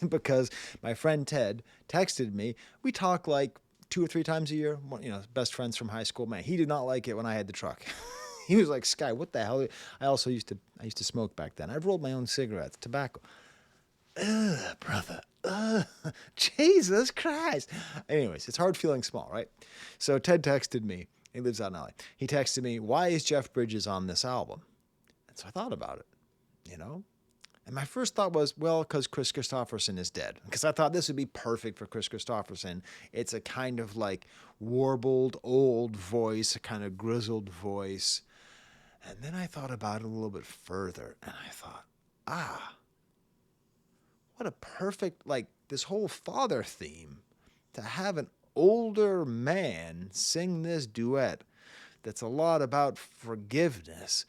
because my friend Ted texted me. We talk like 2 or 3 times a year, best friends from high school. Man, he did not like it when I had the truck. He was like, Sky, what the hell? I used to smoke back then. I've rolled my own cigarettes, tobacco. Ugh, brother. Ugh, Jesus Christ. Anyways, it's hard feeling small, right? So Ted texted me. He lives out in LA. He texted me, why is Jeff Bridges on this album? And so I thought about it, And my first thought was, well, because Chris Christopherson is dead. Because I thought this would be perfect for Chris Christopherson. It's a kind of like warbled old voice, a kind of grizzled voice. And then I thought about it a little bit further, and I thought, what a perfect, like, this whole father theme, to have an older man sing this duet that's a lot about forgiveness.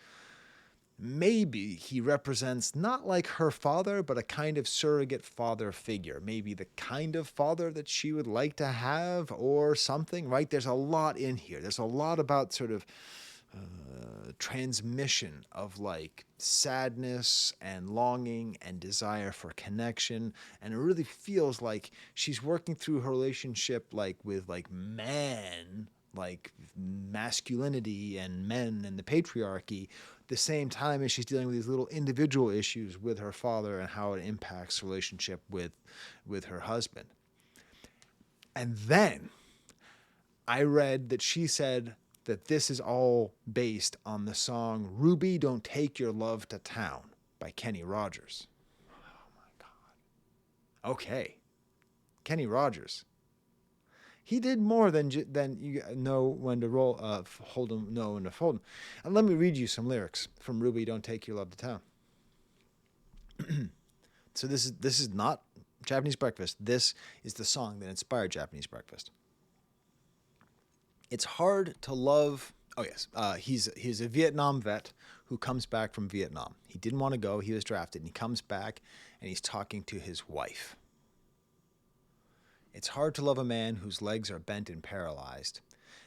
Maybe he represents not like her father, but a kind of surrogate father figure. Maybe the kind of father that she would like to have or something, right? There's a lot in here. There's a lot about sort of transmission of like sadness and longing and desire for connection. And it really feels like she's working through her relationship like with like man, like masculinity and men and the patriarchy, the same time as she's dealing with these little individual issues with her father and how it impacts relationship with her husband. And then I read that she said that this is all based on the song Ruby, Don't Take Your Love to Town by Kenny Rogers. Oh my God. Okay. Kenny Rogers. He did more than you know when to hold him, know when to fold him. And let me read you some lyrics from Ruby, Don't Take Your Love to Town. So this is not Japanese Breakfast. This is the song that inspired Japanese Breakfast. It's hard to love. Oh yes, he's a Vietnam vet who comes back from Vietnam. He didn't want to go. He was drafted, and he comes back, and he's talking to his wife. It's hard to love a man whose legs are bent and paralyzed,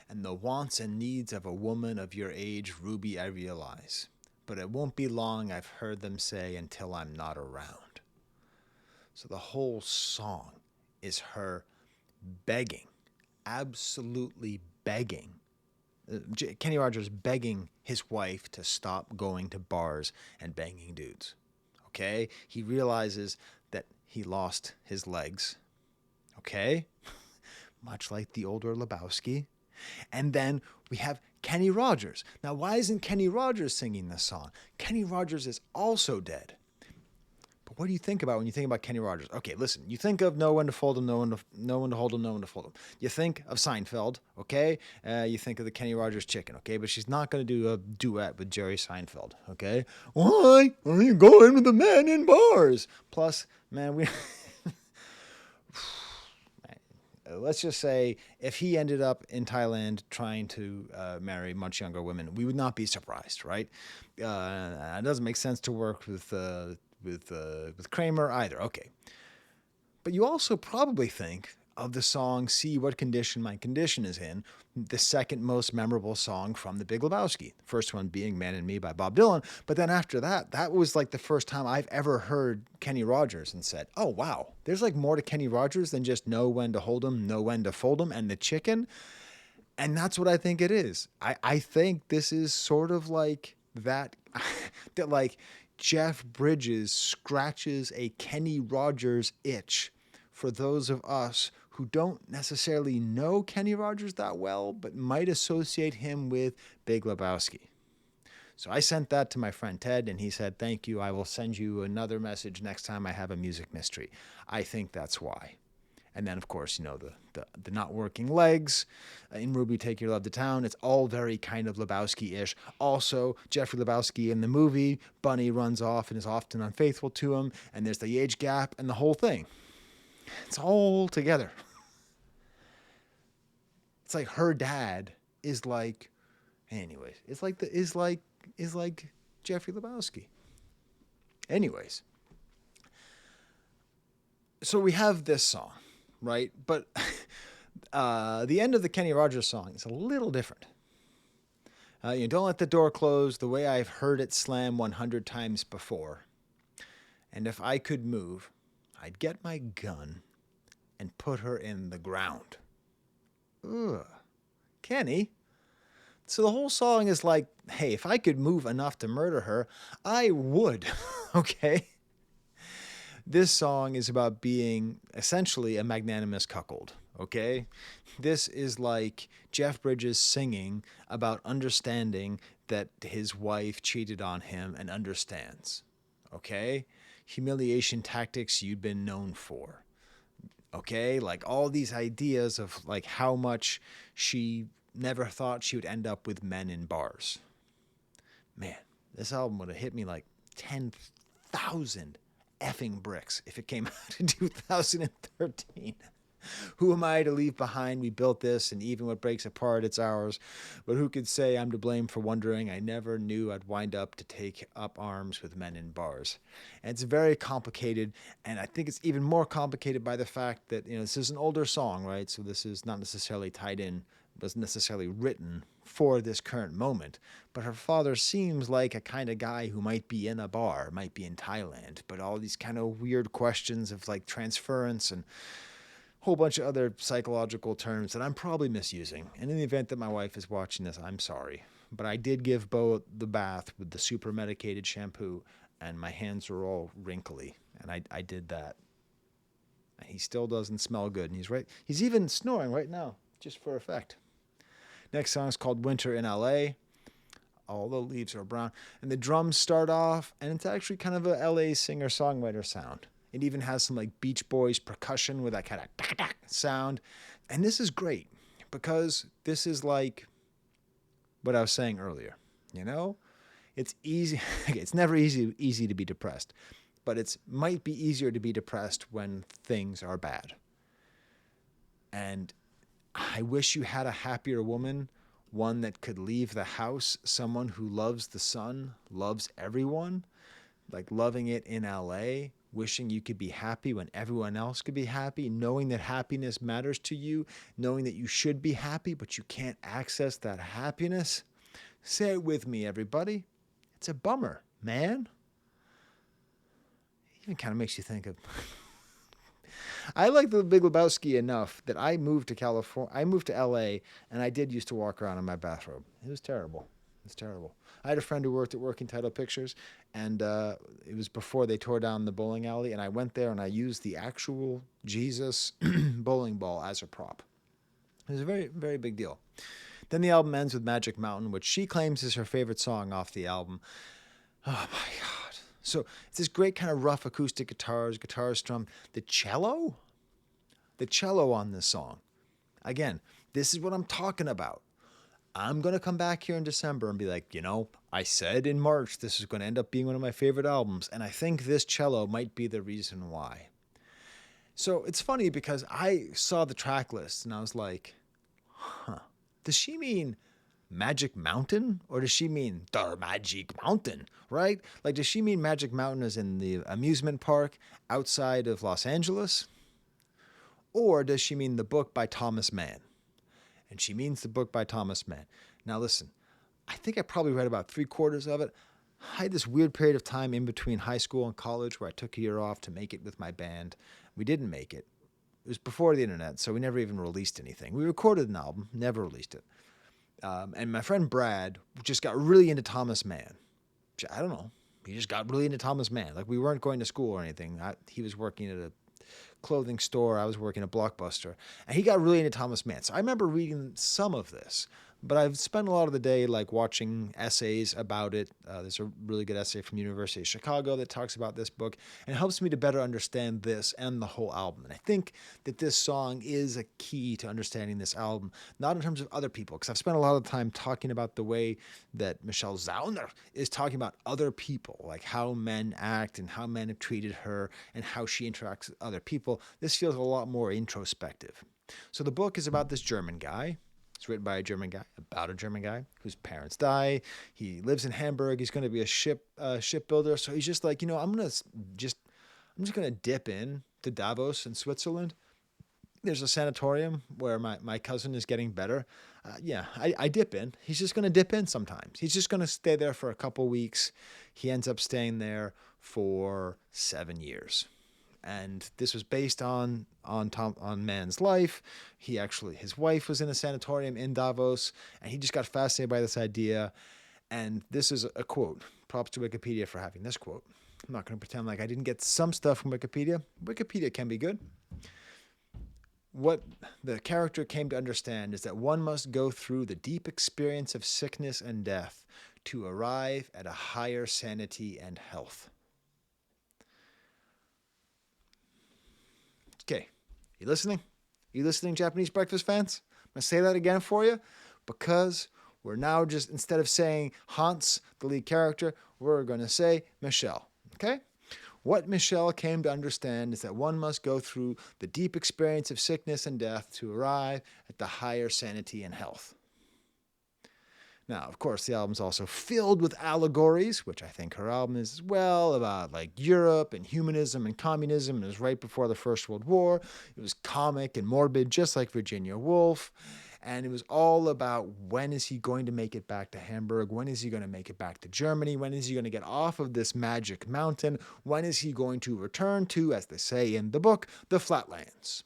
and the wants and needs of a woman of your age, Ruby, I realize. But it won't be long, I've heard them say, until I'm not around. So the whole song is her begging, absolutely begging. Kenny Rogers begging his wife to stop going to bars and banging dudes. Okay? He realizes that he lost his legs. Okay? Much like the older Lebowski. And then we have Kenny Rogers. Now, why isn't Kenny Rogers singing this song? Kenny Rogers is also dead. But what do you think about when you think about Kenny Rogers? Okay, listen. You think of Know When to Fold Him, Know When to Hold Him, Know When to Fold Him. You think of Seinfeld, okay? You think of the Kenny Rogers chicken, okay? But she's not going to do a duet with Jerry Seinfeld, okay? Why are you going with the men in bars? Plus, man, we... Let's just say if he ended up in Thailand trying to marry much younger women, we would not be surprised, right? It doesn't make sense to work with Kramer either. Okay. But you also probably think of the song See What Condition My Condition Is In, the second most memorable song from The Big Lebowski. The first one being Man and Me by Bob Dylan. But then after that, that was like the first time I've ever heard Kenny Rogers and said, oh, wow, there's like more to Kenny Rogers than just Know When to Hold Him, Know When to Fold Him, and the chicken. And that's what I think it is. I think this is sort of like that that like Jeff Bridges scratches a Kenny Rogers itch for those of us who don't necessarily know Kenny Rogers that well, but might associate him with Big Lebowski. So I sent that to my friend Ted, and he said, "Thank you. I will send you another message next time I have a music mystery." I think that's why. And then, of course, the not working legs in Ruby Take Your Love to Town. It's all very kind of Lebowski-ish. Also, Jeffrey Lebowski in the movie, Bunny runs off and is often unfaithful to him, and there's the age gap and the whole thing. It's all together. It's like her dad is like, anyways, is like Jeffrey Lebowski. Anyways, so we have this song, right? But the end of the Kenny Rogers song is a little different. Don't let the door close the way I've heard it slam 100 times before. And if I could move, I'd get my gun and put her in the ground. Ugh. Kenny? So the whole song is like, hey, if I could move enough to murder her, I would. Okay? This song is about being essentially a magnanimous cuckold. Okay? This is like Jeff Bridges singing about understanding that his wife cheated on him and understands. Okay? Humiliation tactics you'd been known for. Okay? Like all these ideas of like how much she never thought she would end up with men in bars. Man, this album would have hit me like 10,000 effing bricks if it came out in 2013. Who am I to leave behind? We built this, and even what breaks apart, it's ours. But who could say I'm to blame for wondering I never knew I'd wind up to take up arms with men in bars? And it's very complicated, and I think it's even more complicated by the fact that, this is an older song, right? So this is not necessarily tied in, wasn't necessarily written for this current moment. But her father seems like a kind of guy who might be in a bar, might be in Thailand, but all these kind of weird questions of like transference and whole bunch of other psychological terms that I'm probably misusing. And in the event that my wife is watching this, I'm sorry. But I did give Bo the bath with the super medicated shampoo, and my hands are all wrinkly. And I did that. And he still doesn't smell good. And he's even snoring right now, just for effect. Next song is called Winter in LA. All the leaves are brown. And the drums start off, and it's actually kind of a LA singer-songwriter sound. It even has some like Beach Boys percussion with that kind of sound. And this is great because this is like what I was saying earlier. It's easy. It's never easy to be depressed, but it might be easier to be depressed when things are bad. And I wish you had a happier woman, one that could leave the house, someone who loves the sun, loves everyone, like loving it in LA. Wishing you could be happy when everyone else could be happy, knowing that happiness matters to you, knowing that you should be happy, but you can't access that happiness. Say it with me, everybody. It's a bummer, man. It even kind of makes you think of... I like the Big Lebowski enough that I moved to LA, and I did used to walk around in my bathrobe. It was terrible. It's terrible. I had a friend who worked at Working Title Pictures, and it was before they tore down the bowling alley, and I went there and I used the actual Jesus bowling ball as a prop. It was a very, very big deal. Then the album ends with Magic Mountain, which she claims is her favorite song off the album. Oh my God. So it's this great kind of rough acoustic guitar strum. The cello on this song. Again, this is what I'm talking about. I'm going to come back here in December and be like, I said in March this is going to end up being one of my favorite albums, and I think this cello might be the reason why. So it's funny because I saw the track list and I was like, does she mean Magic Mountain, or does she mean the Magic Mountain, right? Like, does she mean Magic Mountain as in the amusement park outside of Los Angeles? Or does she mean the book by Thomas Mann? And she means the book by Thomas Mann. Now listen, I think I probably read about 3/4 of it. I had this weird period of time in between high school and college where I took a year off to make it with my band. We didn't make it. It was before the internet, so we never even released anything. We recorded an album, never released it. And my friend Brad just got really into Thomas Mann. I don't know. He just got really into Thomas Mann. Like we weren't going to school or anything. He was working at a clothing store. I was working at Blockbuster, and he got really into Thomas Mann. So I remember reading some of this, but I've spent a lot of the day like watching essays about it. There's a really good essay from University of Chicago that talks about this book and helps me to better understand this and the whole album. And I think that this song is a key to understanding this album, not in terms of other people, because I've spent a lot of time talking about the way that Michelle Zauner is talking about other people, like how men act and how men have treated her and how she interacts with other people. This feels a lot more introspective. So the book is about this German guy. It's written by a German guy, about a German guy whose parents die. He lives in Hamburg. He's going to be a shipbuilder. So he's just like, I'm just going to dip in to Davos in Switzerland. There's a sanatorium where my cousin is getting better. I dip in. He's just going to dip in sometimes. He's just going to stay there for a couple weeks. He ends up staying there for 7 years. And this was based on Mann's life. His wife was in a sanatorium in Davos, and he just got fascinated by this idea. And this is a quote. Props to Wikipedia for having this quote. I'm not going to pretend like I didn't get some stuff from Wikipedia. Wikipedia can be good. What the character came to understand is that one must go through the deep experience of sickness and death to arrive at a higher sanity and health. Okay, you listening? You listening, Japanese breakfast fans? I'm going to say that again for you because we're now just, instead of saying Hans, the lead character, we're going to say Michelle, okay? What Michelle came to understand is that one must go through the deep experience of sickness and death to arrive at the higher sanity and health. Now, of course, the album's also filled with allegories, which I think her album is as well, about like Europe and humanism and communism. And it was right before the First World War. It was comic and morbid, just like Virginia Woolf. And it was all about when is he going to make it back to Hamburg? When is he going to make it back to Germany? When is he going to get off of this magic mountain? When is he going to return to, as they say in the book, the flatlands?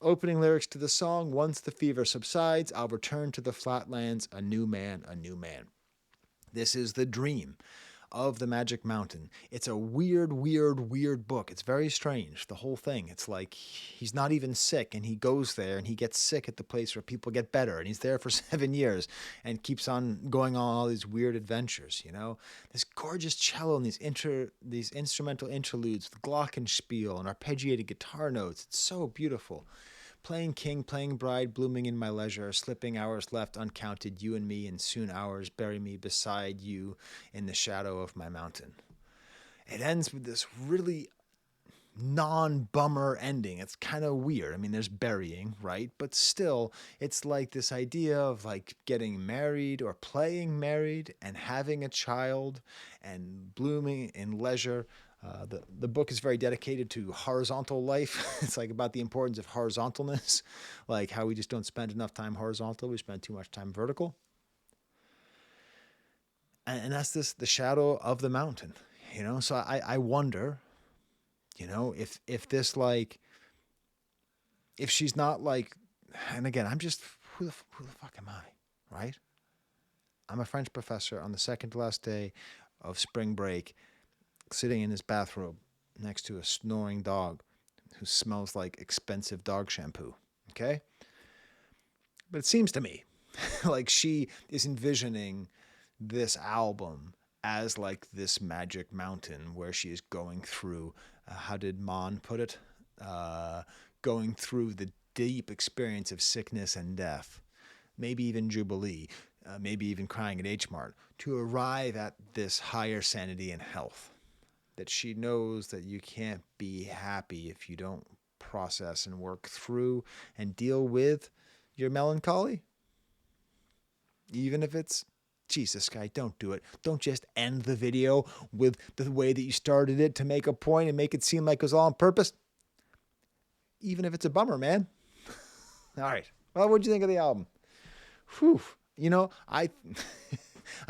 Opening lyrics to the song, once the fever subsides, I'll return to the flatlands, a new man, a new man. This is the dream of the Magic Mountain. It's a weird book. It's very strange, the whole thing. It's like he's not even sick, and he goes there, and he gets sick at the place where people get better, and he's there for 7 years, and keeps on going on all these weird adventures, This gorgeous cello and these instrumental interludes with glockenspiel and arpeggiated guitar notes. It's so beautiful. Playing king, playing bride, blooming in my leisure, slipping hours left uncounted, you and me, and soon hours bury me beside you in the shadow of my mountain. It ends with this really non-bummer ending. It's kind of weird. I mean, there's burying, right? But still, it's like this idea of like getting married or playing married and having a child and blooming in leisure. The book is very dedicated to horizontal life. It's like about the importance of horizontalness, like how we just don't spend enough time horizontal. We spend too much time vertical. And that's the shadow of the mountain, So I wonder, if this like, if she's not like, and again, I'm just, who the fuck am I, right? I'm a French professor on the second to last day of spring break, sitting in his bathrobe next to a snoring dog who smells like expensive dog shampoo, okay? But it seems to me like she is envisioning this album as like this magic mountain where she is going through, how did Mon put it? Going through the deep experience of sickness and death, maybe even Jubilee, maybe even crying at H Mart, to arrive at this higher sanity and health. That she knows that you can't be happy if you don't process and work through and deal with your melancholy. Even if it's, Jesus, guy, don't do it. Don't just end the video with the way that you started it to make a point and make it seem like it was all on purpose. Even if it's a bummer, man. All right. Well, what'd you think of the album? Whew. I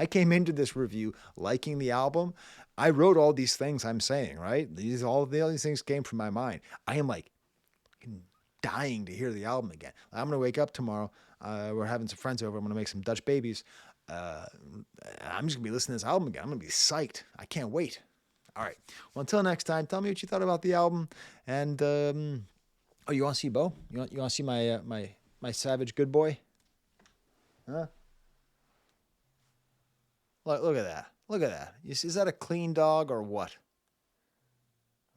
came into this review liking the album. I wrote all these things I'm saying, right? All these things came from my mind. I am like dying to hear the album again. I'm going to wake up tomorrow. We're having some friends over. I'm going to make some Dutch babies. Uh, I'm just gonna be listening to this album again. I'm gonna be psyched. I can't wait. All right. Well, until next time, tell me what you thought about the album. And oh, you want to see Bo? You want to see my my Savage Good Boy? Huh? Look at that. Look at that. Is that a clean dog or what?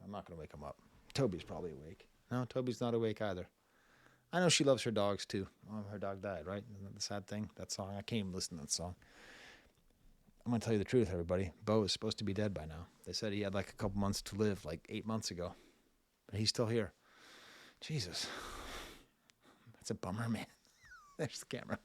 I'm not gonna wake him up. Toby's probably awake. No, Toby's not awake either. I know she loves her dogs too. Oh, her dog died, right? Isn't that the sad thing? That song. I can't even listen to that song. I'm gonna tell you the truth, everybody. Bo is supposed to be dead by now. They said he had like a couple months to live, like 8 months ago, but he's still here. Jesus, that's a bummer, man. There's the camera.